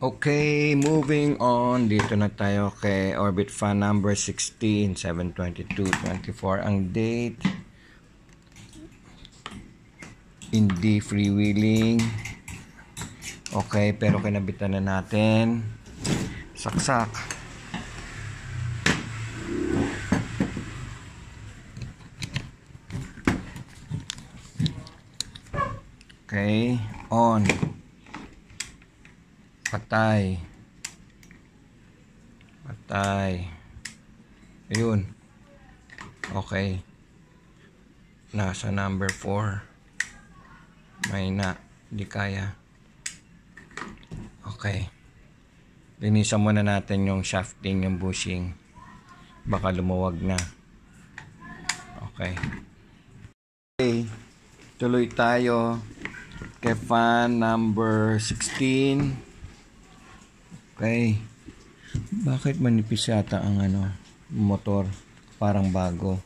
Okay, moving on. Dito na tayo kay orbit fan number 16, 7/22/24 ang date. Hindi freewheeling. Okay, pero kinabitan na natin. Saksak. Okay, on. Patay. Ayun. Okay. Nasa number 4. May na. Hindi kaya. Okay. Linisan muna natin yung shafting, yung bushing. Baka lumuwag na. Okay. Okay. Tuloy tayo kay fan number 16. Okay. Bakit manipis yata ang motor? Parang bago.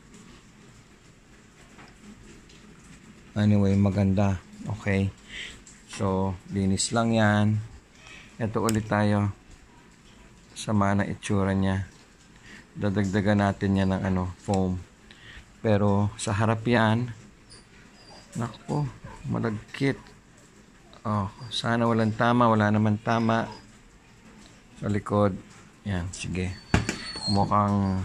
Anyway, maganda. Okay. So, linis lang yan. Ito ulit tayo. Sama na itsura niya. Dadagdagan natin yan ng foam. Pero sa harap yan, naku, malagkit. Oh, sana walang tama. Wala naman tama. Sa likod. Yan, sige. Mukhang,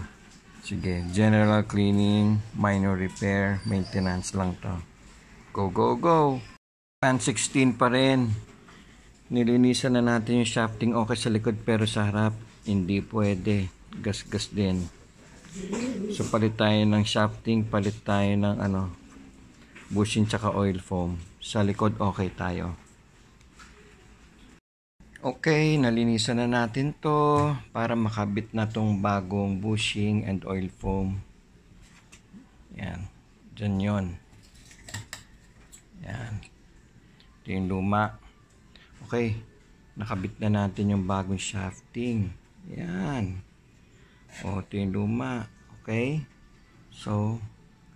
sige. General cleaning, minor repair, maintenance lang to. Go, go, go! Fan 16 pa rin. Nilinisan na natin yung shafting. Okay sa likod, pero sa harap, hindi pwede. Gas-gas din. So, palit tayo ng shafting, palit tayo ng bushing tsaka oil foam. Sa likod, okay tayo. Okay, nalinisan na natin to para makabit na tong bagong bushing and oil foam. Yan. Diyan yun. Yan. Ito yung luma. Okay. Nakabit na natin yung bagong shafting. Yan. O, ito yung luma. Okay. So,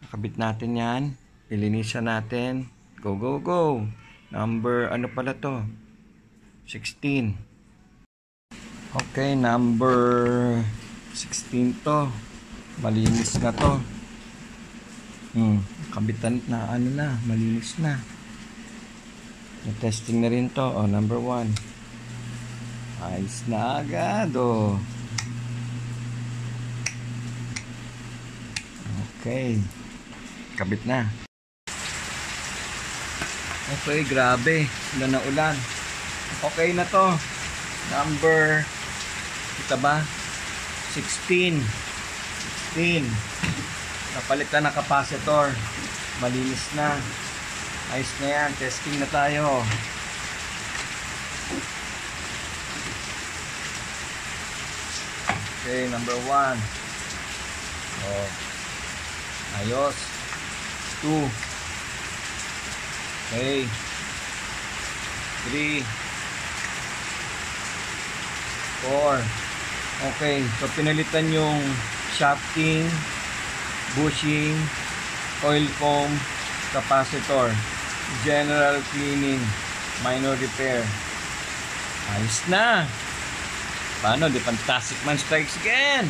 nakabit natin yan. Ilinisan natin. Go, go, go. Number, ano pala to? 16. Okay, number 16 to. Malinis na to. Kabitan na, malinis na. Na-testing na rin to. Oh, number 1. Ayos na agad, oh. Okay. Kabit na. Okay, grabe. Ulan na ulan. Okay na to. Number, kita ba? 16. Napalitan na capacitor. Malinis na. Ayos na yan. Testing na tayo. Okay, number 1. Oh. Ayos. 2. Okay. 3. 4. Okay, so pinalitan yung shafting, bushing, oil foam, capacitor, general cleaning, minor repair. Ayos na. Paano? The Fantastic Man strikes again.